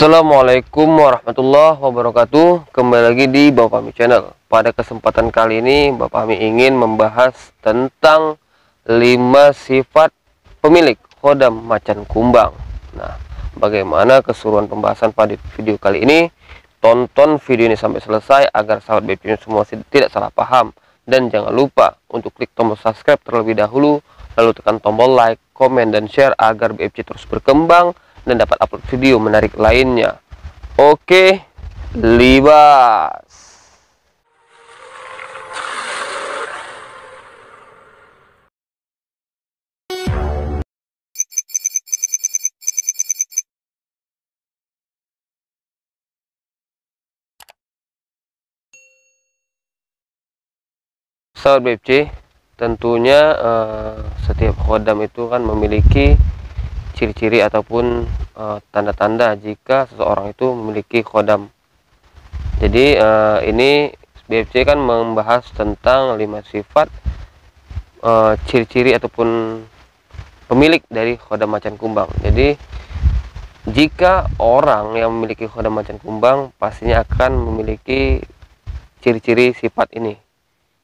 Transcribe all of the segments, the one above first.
Assalamualaikum warahmatullahi wabarakatuh. Kembali lagi di Bapak Fahmi Channel. Pada kesempatan kali ini Bapak Fahmi ingin membahas tentang 5 sifat pemilik khodam macan kumbang. Nah, bagaimana keseluruhan pembahasan pada video kali ini? Tonton video ini sampai selesai agar sahabat BFC semua tidak salah paham. Dan jangan lupa untuk klik tombol subscribe terlebih dahulu, lalu tekan tombol like, komen, dan share agar BFC terus berkembang dan dapat upload video menarik lainnya. Oke, libas. Sahabat BFC, tentunya setiap khodam itu kan memiliki ciri-ciri ataupun tanda-tanda jika seseorang itu memiliki khodam. Jadi ini BFC kan membahas tentang 5 sifat ciri-ciri ataupun pemilik dari khodam macan kumbang. Jadi jika orang yang memiliki khodam macan kumbang pastinya akan memiliki ciri-ciri sifat ini.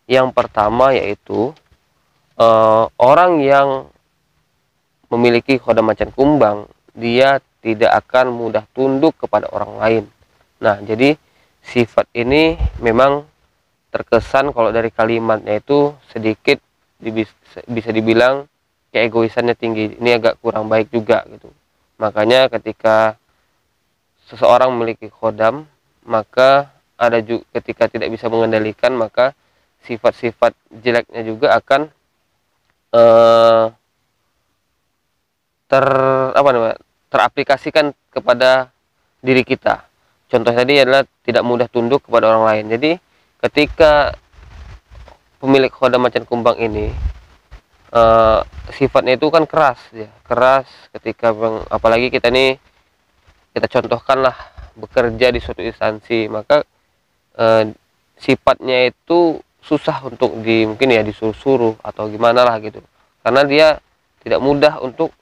Yang pertama yaitu orang yang memiliki khodam macan kumbang, dia tidak akan mudah tunduk kepada orang lain. Nah, jadi sifat ini memang terkesan kalau dari kalimatnya itu sedikit bisa dibilang keegoisannya tinggi. Ini agak kurang baik juga gitu. Makanya ketika seseorang memiliki khodam, maka ada juga ketika tidak bisa mengendalikan, maka sifat-sifat jeleknya juga akan teraplikasikan kepada diri kita. Contoh tadi adalah tidak mudah tunduk kepada orang lain. Jadi ketika pemilik khodam macan kumbang ini sifatnya itu kan keras ya, keras ketika apalagi kita contohkanlah bekerja di suatu instansi, maka sifatnya itu susah untuk mungkin ya disuruh-suruh atau gimana lah gitu, karena dia tidak mudah untuk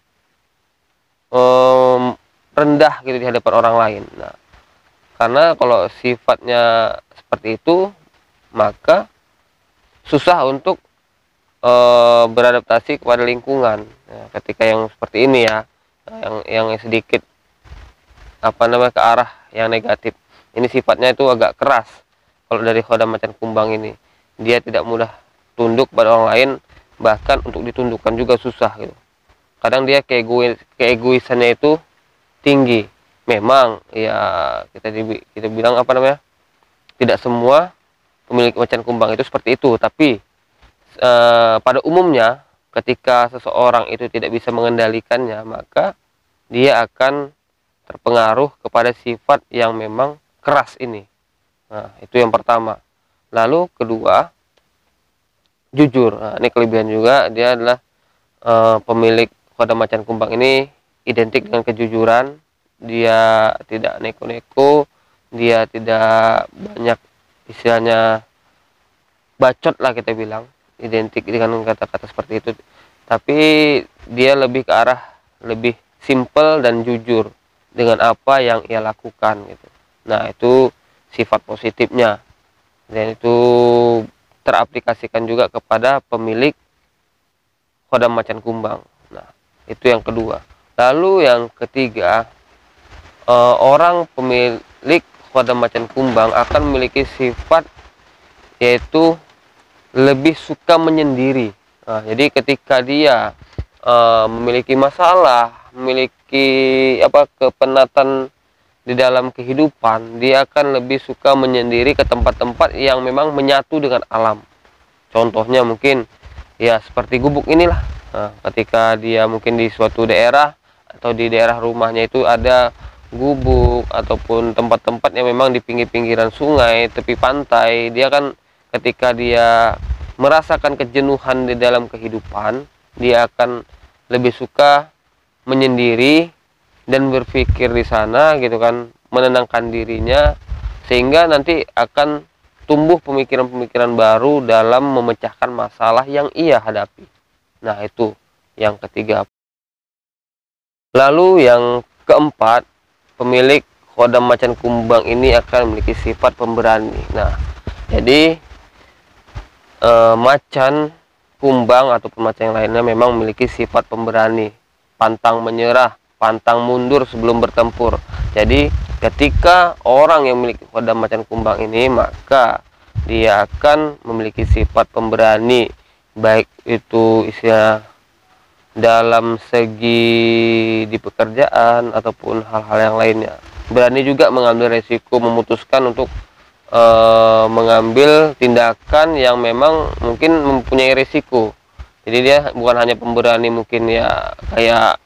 rendah gitu di hadapan orang lain. Nah, karena kalau sifatnya seperti itu, maka susah untuk beradaptasi kepada lingkungan. Nah, ketika yang seperti ini ya, yang sedikit ke arah yang negatif, ini sifatnya itu agak keras. Kalau dari khodam macan kumbang ini, dia tidak mudah tunduk pada orang lain, bahkan untuk ditundukkan juga susah gitu. Kadang dia keegoisannya itu tinggi. Memang ya kita bilang tidak semua pemilik macan kumbang itu seperti itu, tapi pada umumnya ketika seseorang itu tidak bisa mengendalikannya, maka dia akan terpengaruh kepada sifat yang memang keras ini. Nah, itu yang pertama. Lalu kedua, jujur. Nah, ini kelebihan juga, dia adalah pemilik khodam macan kumbang ini identik dengan kejujuran. Dia tidak neko-neko, dia tidak banyak istilahnya bacot lah kita bilang, identik dengan kata-kata seperti itu. Tapi dia lebih ke arah lebih simple dan jujur dengan apa yang ia lakukan gitu. Nah, itu sifat positifnya, dan itu teraplikasikan juga kepada pemilik khodam macan kumbang. Nah, itu yang kedua. Lalu yang ketiga, orang pemilik khodam macan kumbang akan memiliki sifat yaitu lebih suka menyendiri. Nah, jadi ketika dia memiliki masalah, memiliki kepenatan di dalam kehidupan, dia akan lebih suka menyendiri ke tempat-tempat yang memang menyatu dengan alam. Contohnya mungkin ya seperti gubuk inilah. Nah, ketika dia mungkin di suatu daerah atau di daerah rumahnya itu ada gubuk ataupun tempat-tempat yang memang di pinggir-pinggiran sungai, tepi pantai, dia kan ketika dia merasakan kejenuhan di dalam kehidupan, dia akan lebih suka menyendiri dan berpikir di sana gitu kan, menenangkan dirinya, sehingga nanti akan tumbuh pemikiran-pemikiran baru dalam memecahkan masalah yang ia hadapi. Nah, itu yang ketiga. Lalu yang keempat, pemilik khodam macan kumbang ini akan memiliki sifat pemberani. Nah, jadi macan kumbang ataupun macan yang lainnya memang memiliki sifat pemberani, pantang menyerah, pantang mundur sebelum bertempur. Jadi ketika orang yang memiliki khodam macan kumbang ini, maka dia akan memiliki sifat pemberani, baik itu istilah dalam segi di pekerjaan ataupun hal-hal yang lainnya. Berani juga mengambil resiko, memutuskan untuk mengambil tindakan yang memang mungkin mempunyai resiko. Jadi dia bukan hanya pemberani mungkin ya kayak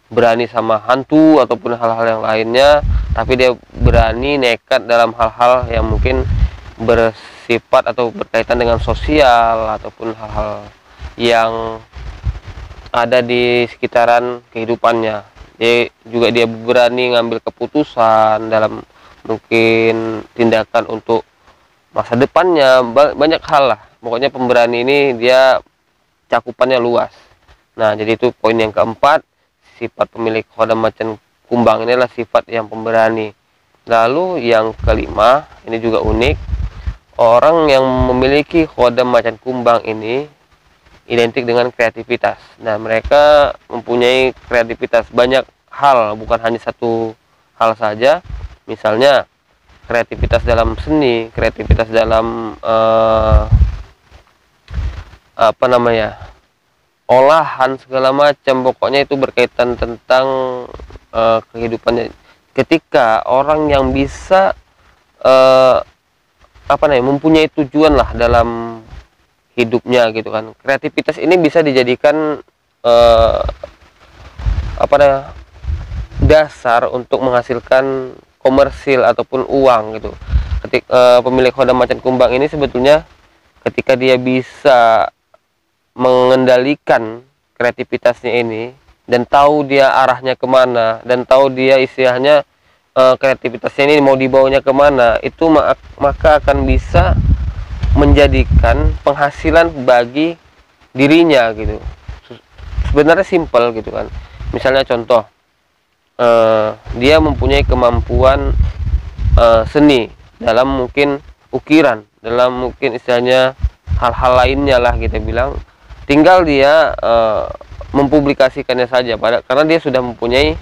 berani sama hantu ataupun hal-hal yang lainnya, tapi dia berani nekat dalam hal-hal yang mungkin bersifat atau berkaitan dengan sosial ataupun hal-hal yang ada di sekitaran kehidupannya. Dia berani ngambil keputusan dalam mungkin tindakan untuk masa depannya, banyak hal lah. Pokoknya pemberani ini dia cakupannya luas. Nah, jadi itu poin yang keempat, sifat pemilik khodam macan kumbang ini adalah sifat yang pemberani. Lalu yang kelima, ini juga unik, orang yang memiliki khodam macan kumbang ini identik dengan kreativitas. Nah, mereka mempunyai kreativitas banyak hal, bukan hanya satu hal saja. Misalnya kreativitas dalam seni, kreativitas dalam olahan segala macam. Pokoknya itu berkaitan tentang kehidupannya. Ketika orang yang bisa mempunyai tujuan lah dalam hidupnya gitu kan, kreativitas ini bisa dijadikan dasar untuk menghasilkan komersil ataupun uang gitu. Pemilik khodam macan kumbang ini sebetulnya ketika dia bisa mengendalikan kreativitasnya ini dan tahu dia arahnya kemana, dan tahu dia istilahnya kreativitasnya ini mau dibawanya kemana, itu maka akan bisa menjadikan penghasilan bagi dirinya gitu. Sebenarnya simpel gitu kan. Misalnya contoh, dia mempunyai kemampuan seni dalam mungkin ukiran, dalam mungkin istilahnya hal-hal lainnya lah kita bilang, tinggal dia mempublikasikannya saja karena dia sudah mempunyai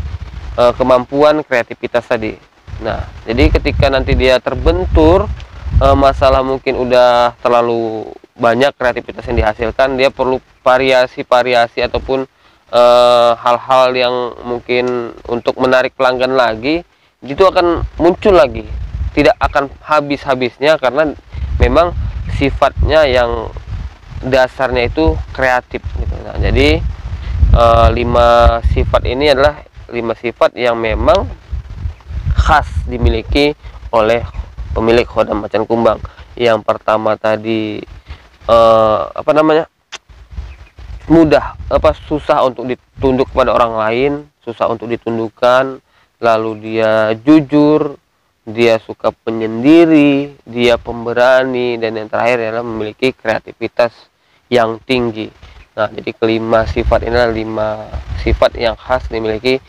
kemampuan kreativitas tadi. Nah, jadi ketika nanti dia terbentur masalah, mungkin udah terlalu banyak kreativitas yang dihasilkan, dia perlu variasi ataupun hal-hal yang mungkin untuk menarik pelanggan lagi, itu akan muncul lagi, tidak akan habis-habisnya karena memang sifatnya yang dasarnya itu kreatif gitu. Nah, jadi 5 sifat ini adalah 5 sifat yang memang khas dimiliki oleh pemilik khodam macan kumbang. Yang pertama tadi susah untuk ditunduk kepada orang lain, susah untuk ditundukkan, lalu dia jujur, dia suka penyendiri, dia pemberani, dan yang terakhir adalah memiliki kreativitas yang tinggi. Nah, jadi kelima sifat ini adalah 5 sifat yang khas dimiliki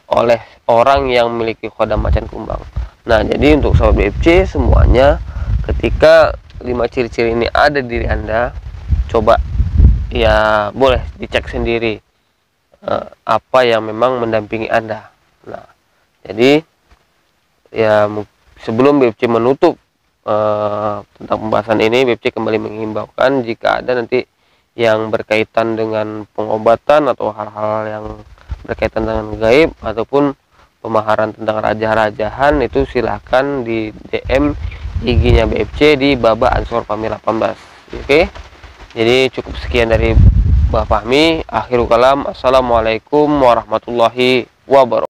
oleh orang yang memiliki khodam macan kumbang. Nah, jadi untuk sobat BFC semuanya, ketika 5 ciri-ciri ini ada di diri Anda, coba ya boleh dicek sendiri apa yang memang mendampingi Anda. Nah, jadi ya sebelum BFC menutup tentang pembahasan ini, BFC kembali menghimbaukan jika ada nanti yang berkaitan dengan pengobatan atau hal-hal yang berkaitan dengan gaib ataupun pemaharan tentang raja-rajahan, itu silahkan di DM IG-nya BFC di Baba Ansor Fahmi 18. Oke, jadi cukup sekian dari Mbah Fahmi. Akhirul kalam, assalamualaikum warahmatullahi wabarakatuh.